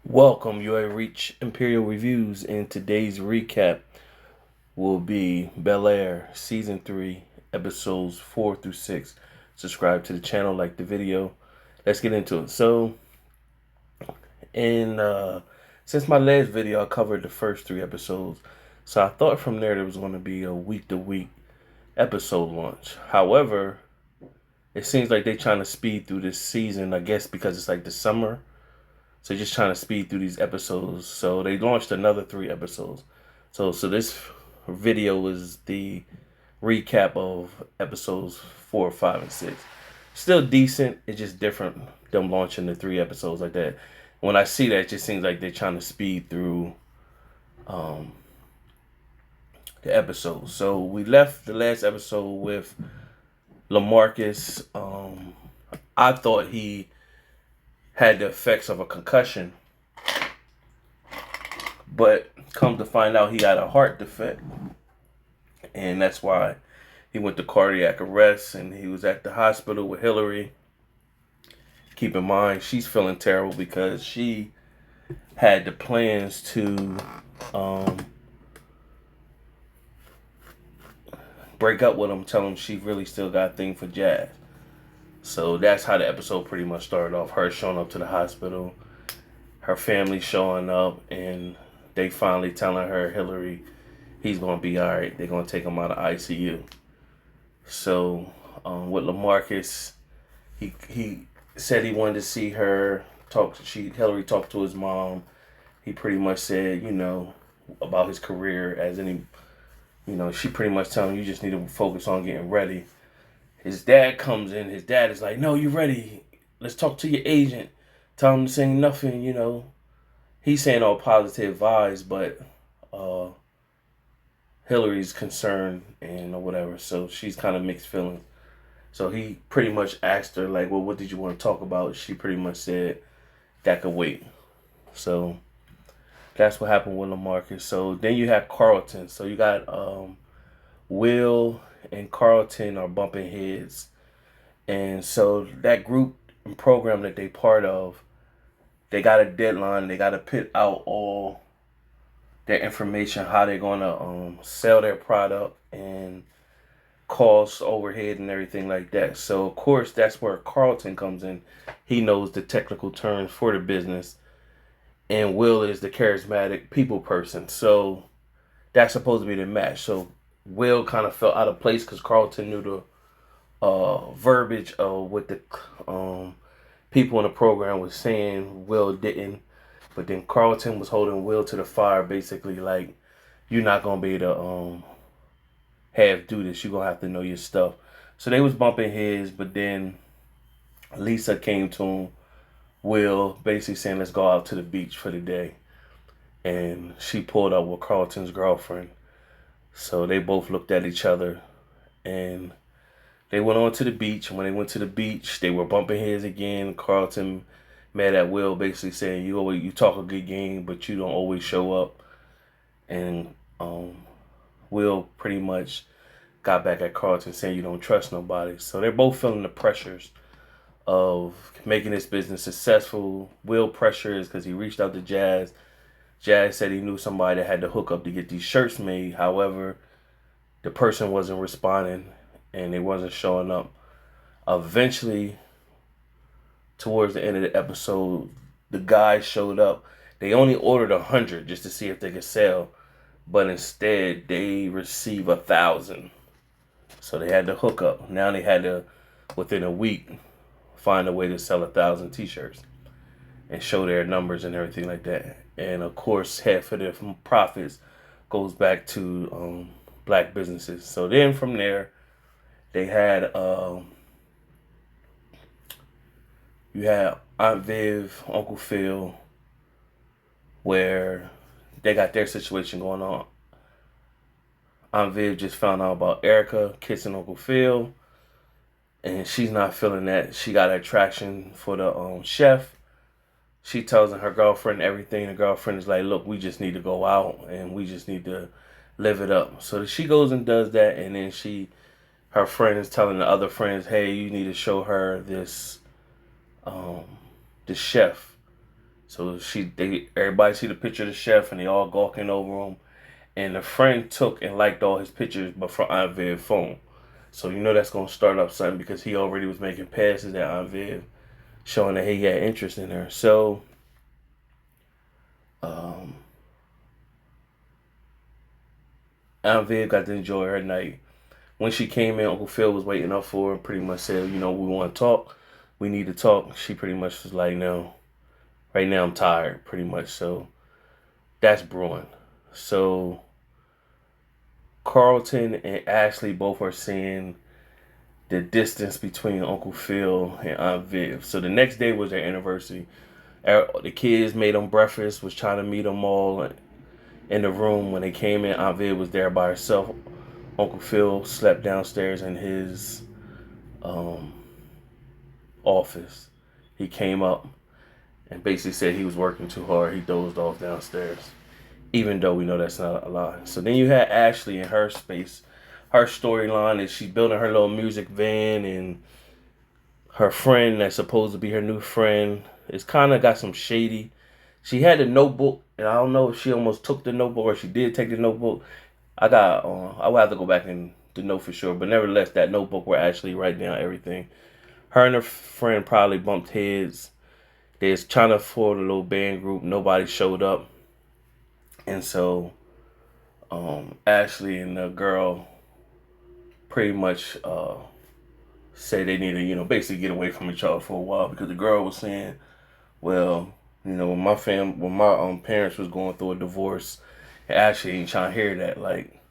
Welcome, you have reached Imperial Reviews, and today's recap will be Bel Air Season 3, Episodes 4 through 6. Subscribe to the channel, like the video. Let's get into it. In since my last video, I covered the first 3 episodes. So I thought from there was going to be a week-to-week episode launch. However, it seems like they're trying to speed through this season, I guess because it's like the summer. So just trying to speed through these episodes. So they launched another 3 episodes. So this video is the recap of episodes 4, 5, and 6. Still decent. It's just different them launching the 3 episodes like that. When I see that, it just seems like they're trying to speed through um, the episodes. So we left the last episode with LaMarcus. I thought he had the effects of a concussion, but come to find out he had a heart defect, and that's why he went to cardiac arrest, and he was at the hospital with Hillary. Keep in mind, she's feeling terrible because she had the plans to break up with him, tell him she really still got a thing for Jazz. So that's how the episode pretty much started off. Her showing up to the hospital, her family showing up, and they finally telling her, Hillary, he's going to be all right. They're going to take him out of ICU. So with LaMarcus, he said he wanted to see her talk. Hillary talked to his mom. He pretty much said, about his career as any, she pretty much telling him, you just need to focus on getting ready. His dad comes in. His dad is like, no, you ready. Let's talk to your agent. Tell him to say nothing, He's saying all positive vibes, but Hillary's concerned and or whatever. So she's kind of mixed feelings. So he pretty much asked her, like, well, what did you want to talk about? She pretty much said, that could wait. So that's what happened with LaMarcus. So then you have Carlton. So you got Will and Carlton are bumping heads. And so that group and program that they part of, they got a deadline. They got to put out all their information, how they're going to sell their product and costs, overhead, and everything like that. So, of course, that's where Carlton comes in. He knows the technical terms for the business. And Will is the charismatic people person. So that's supposed to be the match. So Will kind of felt out of place because Carlton knew the verbiage of what the people in the program was saying. Will didn't. But then Carlton was holding Will to the fire, basically like, you're not going to be able to do this. You're going to have to know your stuff. So they was bumping heads, but then Lisa came to him, Will, basically saying, let's go out to the beach for the day. And she pulled up with Carlton's girlfriend. So they both looked at each other, and they went on to the beach. When they went to the beach, they were bumping heads again. Carlton mad at Will, basically saying, you talk a good game, but you don't always show up. And Will pretty much got back at Carlton saying you don't trust nobody. So they're both feeling the pressures of making this business successful. Will pressure is because he reached out to Jazz. Jazz said he knew somebody that had to hook up to get these shirts made. However, the person wasn't responding and they wasn't showing up. Eventually, towards the end of the episode, the guy showed up. They only ordered 100 just to see if they could sell, but instead they received 1,000. So they had to hook up. Now they had to, within a week, find a way to sell 1,000 t-shirts and show their numbers and everything like that. And of course, half of their profits goes back to black businesses. So then from there, they had you had Aunt Viv, Uncle Phil, where they got their situation going on. Aunt Viv just found out about Erica kissing Uncle Phil, and she's not feeling that. She got attraction for the chef. She tells her girlfriend everything. The girlfriend is like, look, we just need to go out and we just need to live it up. So she goes and does that, and then her friend is telling the other friends, hey, you need to show her this chef So everybody see the picture of the chef and they all gawking over him. And the friend took and liked all his pictures, but from Aunt Viv's phone. So you know that's gonna start up something because he already was making passes at Aunt Viv, showing that he had interest in her. So um, Aunt Viv got to enjoy her night. When she came in, Uncle Phil was waiting up for her. Pretty much said, you know, we want to talk. We need to talk. She pretty much was like, no, right now I'm tired. Pretty much. So that's brewing. So Carlton and Ashley both are seeing the distance between Uncle Phil and Aunt Viv. So the next day was their anniversary. The kids made them breakfast, was trying to meet them all in the room. When they came in, Aunt Viv was there by herself. Uncle Phil slept downstairs in his um, office. He came up and basically said he was working too hard. He dozed off downstairs, even though we know that's not a lie. So then you had Ashley in her space. Her storyline is she's building her little music van, and her friend that's supposed to be her new friend is kind of got some shady. She had a notebook, and I don't know if she almost took the notebook or she did take the notebook. I will have to go back and to know for sure, but nevertheless, that notebook where Ashley write down everything. Her and her friend probably bumped heads. They was trying to form a little band group. Nobody showed up, and so Ashley and the girl pretty much say they need to, you know, basically get away from each other for a while because the girl was saying, well, you know, when my parents was going through a divorce, Ashley ain't trying to hear that. Like,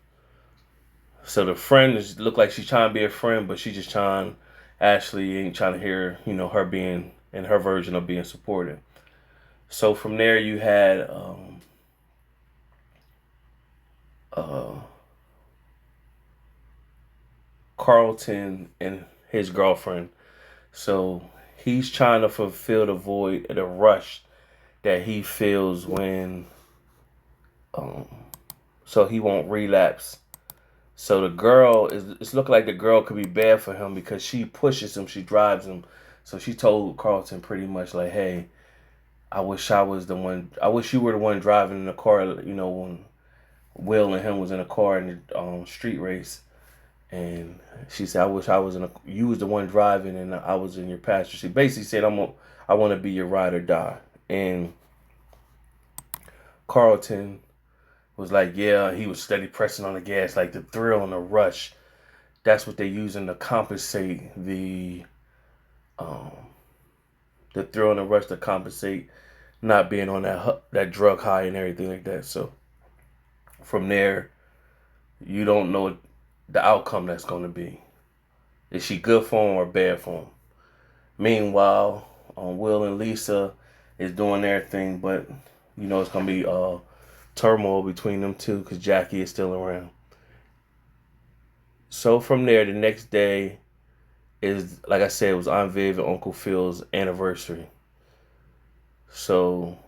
so the friend is look like she's trying to be a friend, but she just trying. Ashley ain't trying to hear, you know, her being in her version of being supported. So from there, you had uh, Carlton and his girlfriend. So he's trying to fulfill the void, the rush that he feels when, um, so he won't relapse. So the girl it's looking like the girl could be bad for him because she pushes him, she drives him. So she told Carlton pretty much like, hey, I wish I was the one. I wish you were the one driving in the car. You know, when Will and him was in a car in the street race, and she said, I wish I was you was the one driving and I was in your passenger. She basically said, I want to be your ride or die. And Carlton was like, yeah, he was steady pressing on the gas, like the thrill and the rush. That's what they're using to compensate um, the thrill and the rush to compensate not being on that drug high and everything like that. So from there, you don't know the outcome that's going to be. Is she good for him or bad for him? Meanwhile, Will and Lisa is doing their thing, but you know it's going to be turmoil between them two because Jackie is still around. So from there, the next day is, like I said, it was Aunt Viv and Uncle Phil's anniversary. So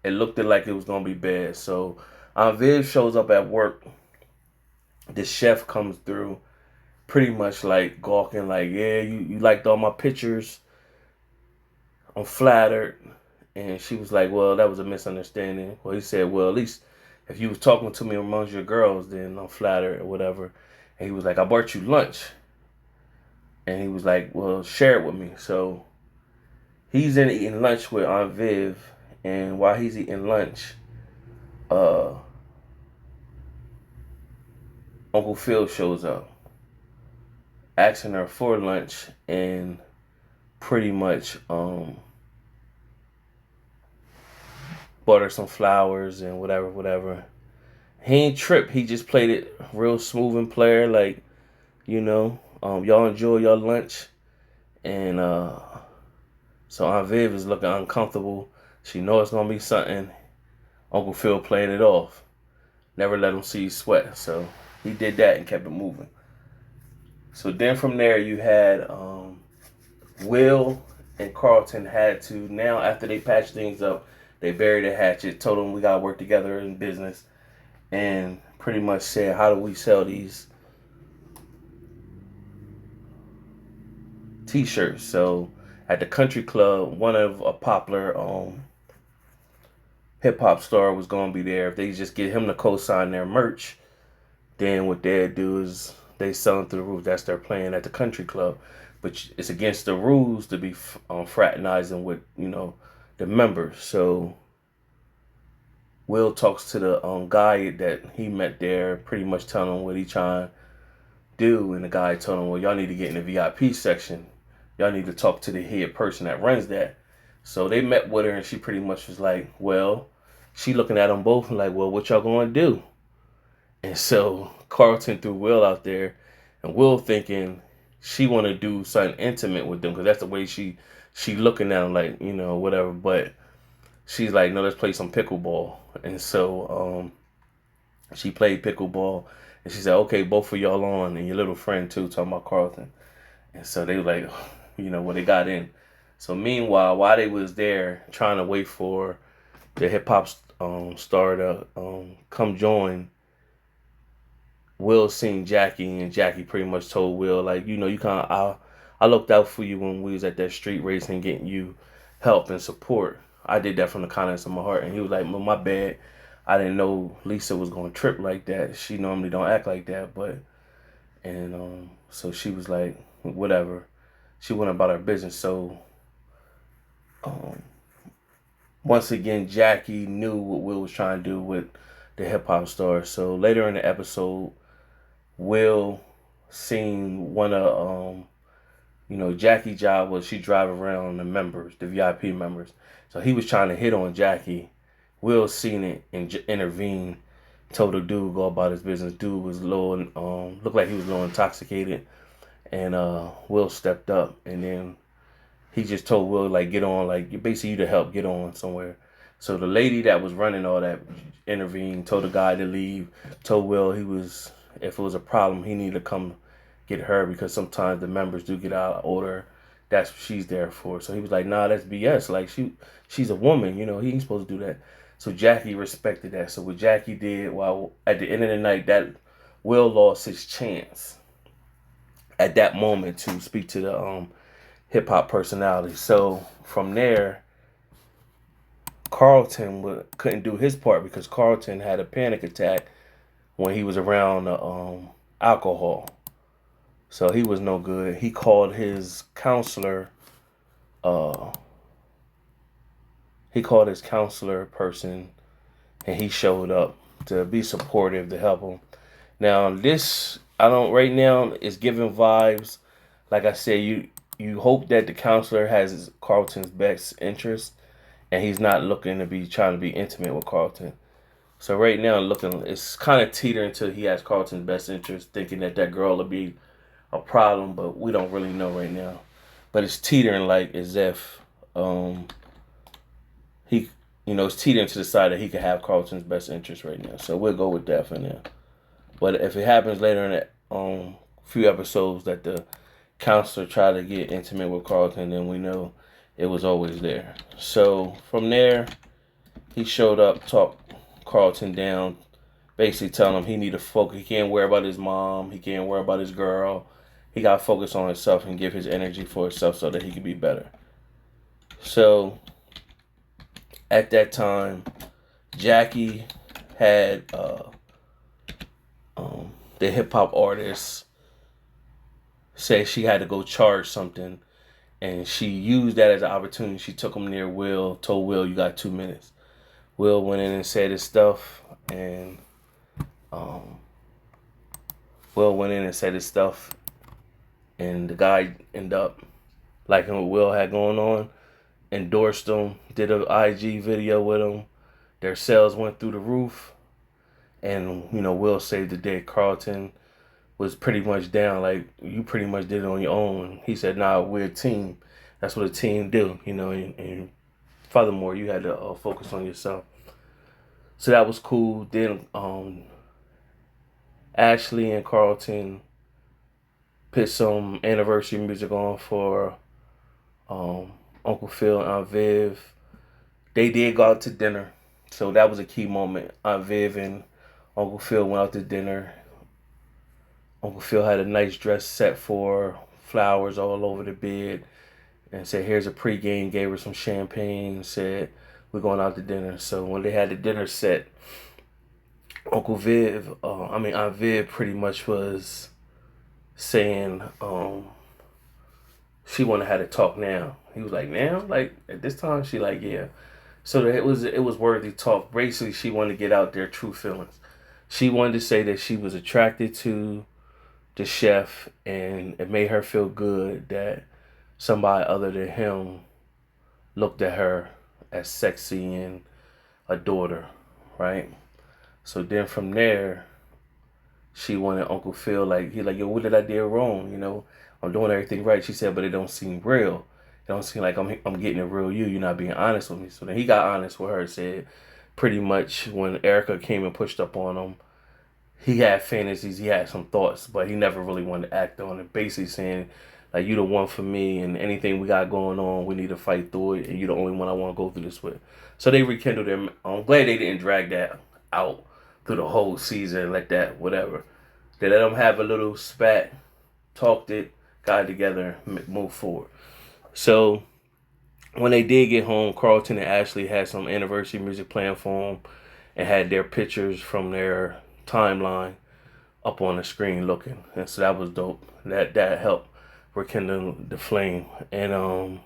it looked like it was going to be bad. So Aunt Viv shows up at work. The chef comes through pretty much like gawking, like, yeah, you liked all my pictures. I'm flattered. And she was like, well, that was a misunderstanding. Well, he said, well, at least if you was talking to me amongst your girls, then I'm flattered or whatever. And he was like, I bought you lunch. And he was like, well, share it with me. So he's in eating lunch with Aunt Viv. And while he's eating lunch, uh, Uncle Phil shows up, asking her for lunch and pretty much bought her some flowers and whatever. He ain't trip. He just played it real smooth and player, like, you know, y'all enjoy your lunch. And so Aunt Viv is looking uncomfortable. She know it's gonna be something. Uncle Phil played it off. Never let him see you sweat. So he did that and kept it moving. So then from there you had Will and Carlton had to, now after they patched things up, they buried the hatchet, told them we gotta work together in business, and pretty much said, how do we sell these t-shirts? So at the country club, one of a popular hip hop star was gonna be there. If they just get him to co-sign their merch, then what they'd do is they sell them through the roof. That's their plan at the country club, but it's against the rules to be fraternizing with the members. So Will talks to the guy that he met there, pretty much telling him what he trying to do, and the guy told him, "Well, y'all need to get in the VIP section. Y'all need to talk to the head person that runs that." So they met with her, and she pretty much was like, "Well," she looking at them both and like, "Well, what y'all gonna do?" And so Carlton threw Will out there, and Will thinking she want to do something intimate with them because that's the way she looking at him, like whatever. But she's like, "No, let's play some pickleball." And so she played pickleball, and she said, "Okay, both of y'all on, and your little friend too," talking about Carlton. And so they were like, well, they got in. So meanwhile, while they was there trying to wait for the hip hop star to come join, Will seen Jackie, and Jackie pretty much told Will, like, you kind of, I looked out for you when we was at that street race and getting you help and support. I did that from the kindness of my heart. And he was like, "Well, my bad. I didn't know Lisa was going to trip like that. She normally don't act like that." And so she was like, whatever. She went about her business. So um, once again, Jackie knew what Will was trying to do with the hip hop star. So later in the episode, Will seen one of Jackie job was she drive around the members, the VIP members. So he was trying to hit on Jackie. Will seen it and intervened, told the dude go about his business. Dude was looked like he was a little intoxicated, and Will stepped up, and then he just told Will, like, get on, like, basically you to help, get on somewhere. So the lady that was running all that intervened, told the guy to leave, told Will if it was a problem, he needed to come get her because sometimes the members do get out of order. That's what she's there for. So he was like, "Nah, that's BS. Like she's a woman, he ain't supposed to do that." So Jackie respected that. So what Jackie did, while at the end of the night, that Will lost his chance at that moment to speak to the hip hop personality. So from there, Carlton couldn't do his part because Carlton had a panic attack when he was around alcohol. So he was no good. He called his counselor. Uh, he called his counselor person, and he showed up to be supportive to help him. Now this, I don't right now is giving vibes. Like I said, you hope that the counselor has Carlton's best interest, and he's not looking to be trying to be intimate with Carlton. So right now, it's kind of teetering until he has Carlton's best interest, thinking that girl will be a problem, but we don't really know right now. But it's teetering like as if he, it's teetering to the side that he could have Carlton's best interest right now. So we'll go with that for now. But if it happens later in the few episodes that the counselor tried to get intimate with Carlton, then we know it was always there. So from there, he showed up, talked Carlton down, basically telling him he need to focus. He can't worry about his mom. He can't worry about his girl. He got to focus on himself and give his energy for himself so that he can be better. So at that time, Jackie had the hip hop artist say she had to go charge something, and she used that as an opportunity. She took him near Will, told Will, "You got 2 minutes." Will went in and said his stuff, and Will went in and said his stuff, and the guy ended up liking what Will had going on, endorsed him, did an IG video with him. Their sales went through the roof, and Will saved the day. Carlton was pretty much down, like, "You pretty much did it on your own." He said, "Nah, we're a team. That's what a team do, and furthermore, you had to focus on yourself." So that was cool. Then Ashley and Carlton put some anniversary music on for Uncle Phil and Aunt Viv. They did go out to dinner, so that was a key moment. Aunt Viv and Uncle Phil went out to dinner. Uncle Phil had a nice dress set for her, flowers all over the bed, and said, "Here's a pregame." Gave her some champagne. Said, we're going out to dinner. So when they had the dinner set, Aunt Viv pretty much was saying she wanted to have to talk now. He was like, now? Like, at this time? She like, yeah. So it was worthy talk. Basically, she wanted to get out their true feelings. She wanted to say that she was attracted to the chef, and it made her feel good that somebody other than him looked at her as sexy and a daughter, right? So then from there, she wanted Uncle Phil, like, he like, yo, what did I do wrong? I'm doing everything right. She said, but it don't seem real. It don't seem like I'm getting a real you. You're not being honest with me. So then he got honest with her. Said pretty much when Erica came and pushed up on him, he had fantasies, he had some thoughts, but he never really wanted to act on it. Basically saying, like, you the one for me, and anything we got going on, we need to fight through it, and you the only one I want to go through this with. So they rekindled them. I'm glad they didn't drag that out through the whole season like that, whatever. They let them have a little spat, talked it, got it together, moved forward. So when they did get home, Carlton and Ashley had some anniversary music playing for them and had their pictures from their timeline up on the screen looking. And so that was dope. That helped rekindle the flame. And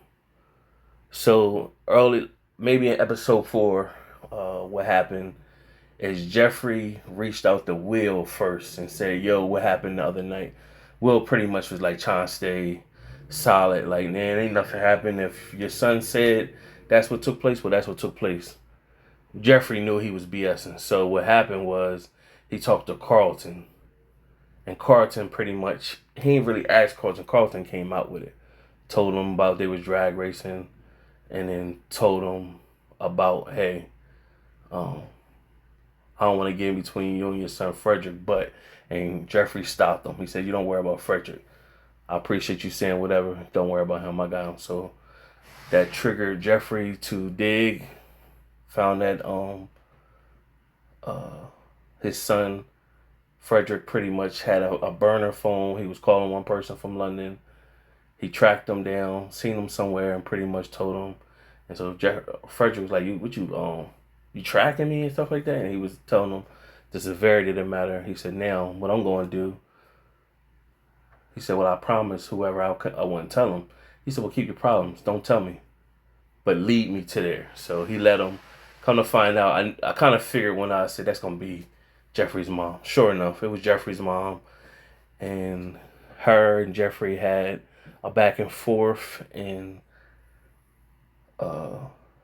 so early, maybe in episode 4, what happened is Jeffrey reached out to Will first and said, yo, what happened the other night? Will pretty much was like trying to stay solid. Like, man, ain't nothing happened. If your son said that's what took place, well, that's what took place. Jeffrey knew he was BSing. So what happened was he talked to Carlton. And Carlton pretty much, he didn't really ask Carlton. Carlton came out with it. Told him about they was drag racing. And then told him about, hey, I don't want to get in between you and your son Frederick, and Jeffrey stopped him. He said, you don't worry about Frederick. I appreciate you saying whatever. Don't worry about him. I got him. So that triggered Jeffrey to dig. Found that his son Frederick pretty much had a burner phone. He was calling one person from London. He tracked him down, seen him somewhere, and pretty much told him. And so Frederick was like, you tracking me and stuff like that? And he was telling him the severity of the matter. He said, now, what I'm going to do, he said, well, I promise whoever I wouldn't tell him. He said, well, keep your problems. Don't tell me. But lead me to there. So he let him. Come to find out, I kind of figured when I said that's going to be Jeffrey's mom. Sure enough, it was Jeffrey's mom. And her and Jeffrey had a back and forth. And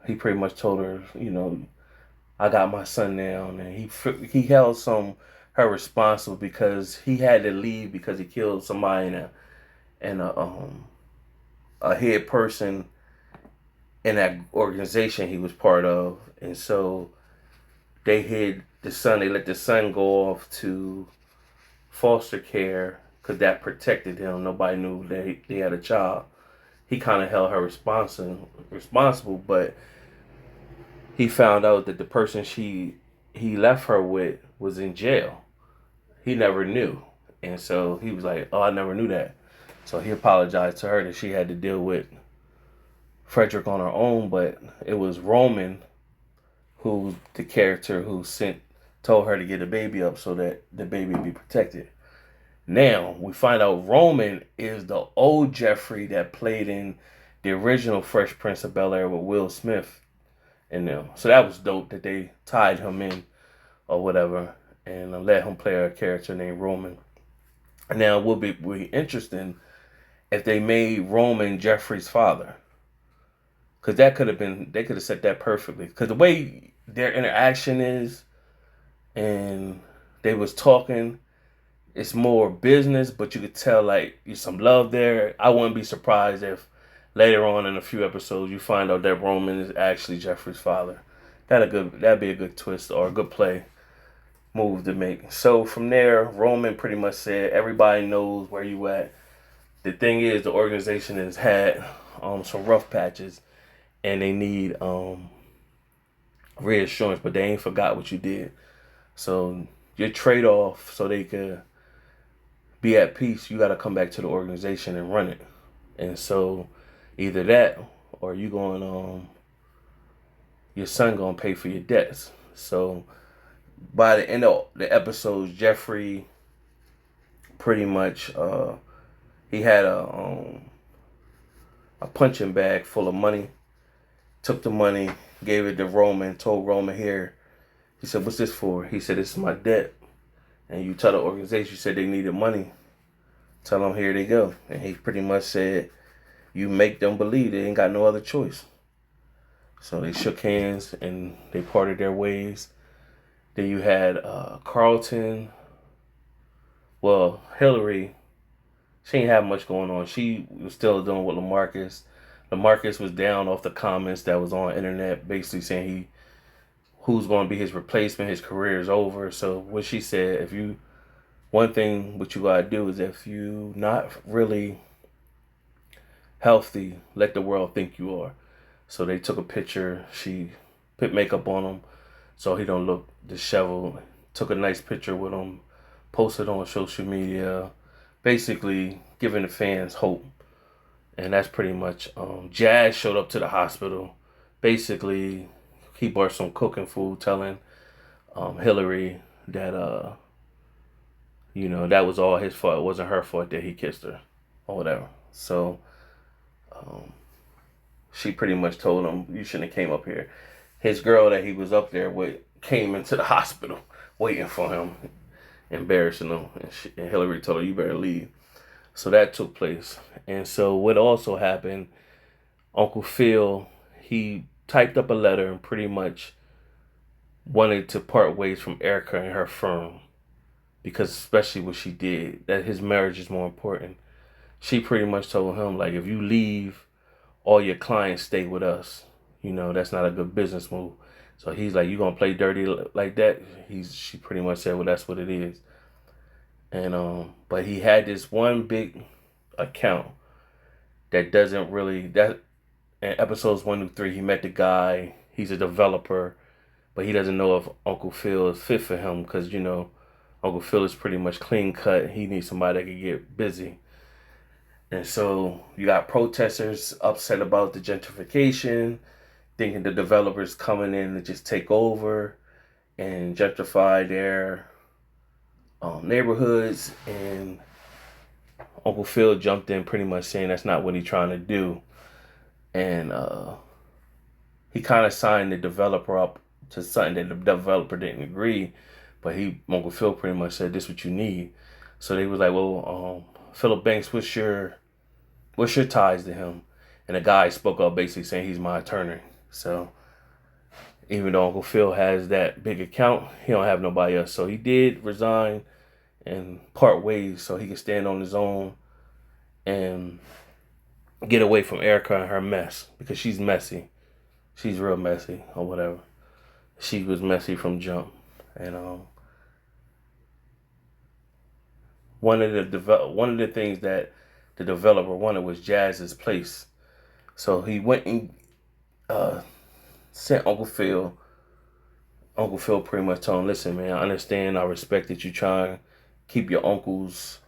he pretty much told her, I got my son now. And he held her responsible because he had to leave because he killed somebody and a head person in that organization he was part of. And so they hid the son. They let the son go off to foster care because that protected him. Nobody knew that they had a child. He kind of held her responsible, but he found out that the person he left her with was in jail. He never knew. And so he was like, oh, I never knew that. So he apologized to her that she had to deal with Frederick on her own, but it was Roman who the character who told her to get the baby up so that the baby would be protected. Now we find out Roman is the old Jeffrey that played in the original Fresh Prince of Bel-Air with Will Smith in them. So that was dope that they tied him in or whatever and let him play a character named Roman. Now it would be interesting if they made Roman Jeffrey's father. Because they could have set that perfectly. Because the way their interaction is, and they was talking, it's more business, but you could tell, like, there's some love there. I wouldn't be surprised if later on in a few episodes you find out that Roman is actually Jeffrey's father. That'd be a good twist or a good play move to make. So from there, Roman pretty much said, everybody knows where you at. The thing is, the organization has had some rough patches. And they need reassurance, but they ain't forgot what you did. So your trade-off, so they could be at peace, you got to come back to the organization and run it. And so either that, or you're your son gonna pay for your debts. So by the end of the episodes, Jeffrey pretty much he had a punching bag full of money. Took the money, gave it to Roman, told Roman, here. He said, what's this for? He said, this is my debt. And you tell the organization, you said they needed money. Tell them, here they go. And he pretty much said, you make them believe they ain't got no other choice. So they shook hands and they parted their ways. Then you had Carlton. Well, Hillary, she ain't have much going on. She was still dealing with LaMarcus. LaMarcus was down off the comments that was on the internet, basically saying who's going to be his replacement. His career is over. So what she said, one thing what you got to do is if you not really healthy, let the world think you are. So they took a picture. She put makeup on him so he don't look disheveled. Took a nice picture with him, posted on social media, basically giving the fans hope. And that's pretty much, Jazz showed up to the hospital. Basically, he brought some cooking food, telling Hillary that, that was all his fault. It wasn't her fault that he kissed her or whatever. So she pretty much told him, you shouldn't have came up here. His girl that he was up there with came into the hospital waiting for him, embarrassing him. And Hillary told her, you better leave. So that took place. And so what also happened, Uncle Phil, he typed up a letter and pretty much wanted to part ways from Erica and her firm, because especially what she did, that his marriage is more important. She pretty much told him, like, if you leave, all your clients stay with us. That's not a good business move. So he's like, you gonna play dirty like that? She pretty much said, well, that's what it is. And but he had this one big account that doesn't really, that in episodes 1 through 3, he met the guy. He's a developer, but he doesn't know if Uncle Phil is fit for him, because Uncle Phil is pretty much clean cut. He needs somebody that can get busy. And so you got protesters upset about the gentrification, thinking the developers coming in to just take over and gentrify their neighborhoods. And Uncle Phil jumped in pretty much saying that's not what he's trying to do. And he kind of signed the developer up to something that the developer didn't agree. But Uncle Phil pretty much said, this is what you need. So they was like, well, Philip Banks, what's your ties to him? And the guy spoke up basically saying he's my attorney. So even though Uncle Phil has that big account, he don't have nobody else. So he did resign and part ways so he can stand on his own and get away from Erica and her mess, because she's messy. She's real messy or whatever. She was messy from jump. And one of the things that the developer wanted was Jazz's place. So he went and sent Uncle Phil. Uncle Phil pretty much told him, listen, man, I understand, I respect that you try and keep your uncle's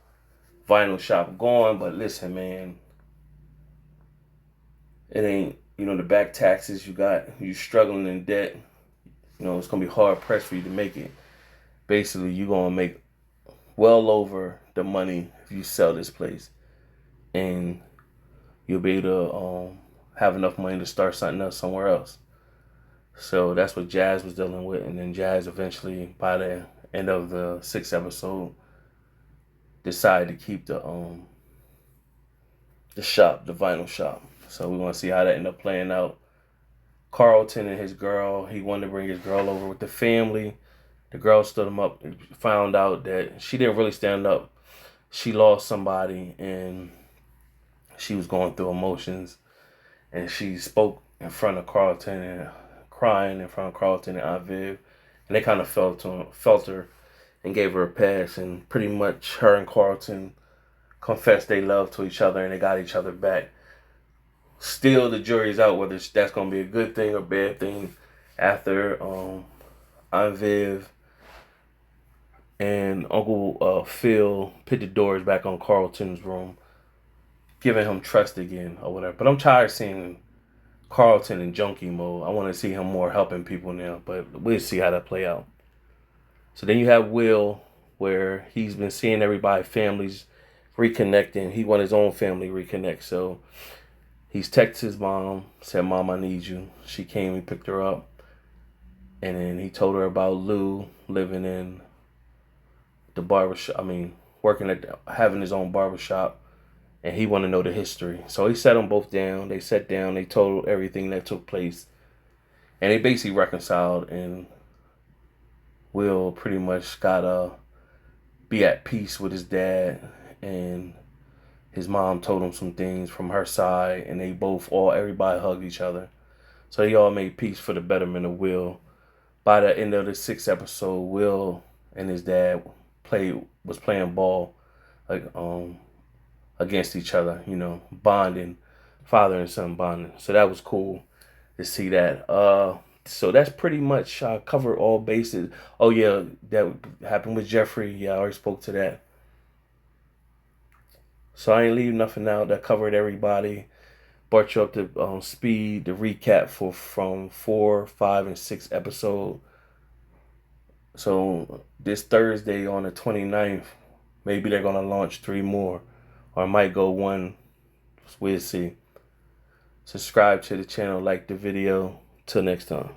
vinyl shop going, but listen, man, it ain't, the back taxes you struggling in debt, it's going to be hard pressed for you to make it. Basically, you're going to make well over the money if you sell this place. And you'll be able to have enough money to start something else somewhere else. So that's what Jazz was dealing with. And then Jazz eventually, by the end of the 6th episode, decided to keep the shop, the vinyl shop. So we want to see how that ended up playing out. Carlton and his girl, he wanted to bring his girl over with the family. The girl stood him up and found out that she didn't really stand up. She lost somebody and she was going through emotions. And she spoke in front of Carlton and crying in front of Carlton and Aunt Viv. And they kind of felt her and gave her a pass. And pretty much her and Carlton confessed they love to each other and they got each other back. Still, the jury's out whether that's going to be a good thing or bad thing after Aunt Viv and Uncle Phil put the doors back on Carlton's room, giving him trust again or whatever. But I'm tired of seeing Carlton in junkie mode. I want to see him more helping people now, but we'll see how that play out. So then you have Will, where he's been seeing everybody, families reconnecting. He want his own family reconnect. So he's texted his mom, said, "Mom, I need you." She came, he picked her up. And then he told her about Lou living in the barbershop. I mean, working at having his own barbershop. And he wanted to know the history. So he sat them both down. They sat down. They told everything that took place. And they basically reconciled. And Will pretty much got to be at peace with his dad. And his mom told him some things from her side. And they both, everybody hugged each other. So they all made peace for the betterment of Will. By the end of the 6th episode, Will and his dad was playing ball against each other, bonding, father and son bonding. So that was cool to see that. So that's pretty much covered all bases. Oh yeah, that happened with Jeffrey. Yeah, I already spoke to that. So I ain't leave nothing out. That covered everybody. Brought you up to speed. The recap from 4, 5, and 6 episode. So this Thursday on the 29th, maybe they're gonna launch 3 more, or it might go 1. We'll see. Subscribe to the channel, like the video. Till next time.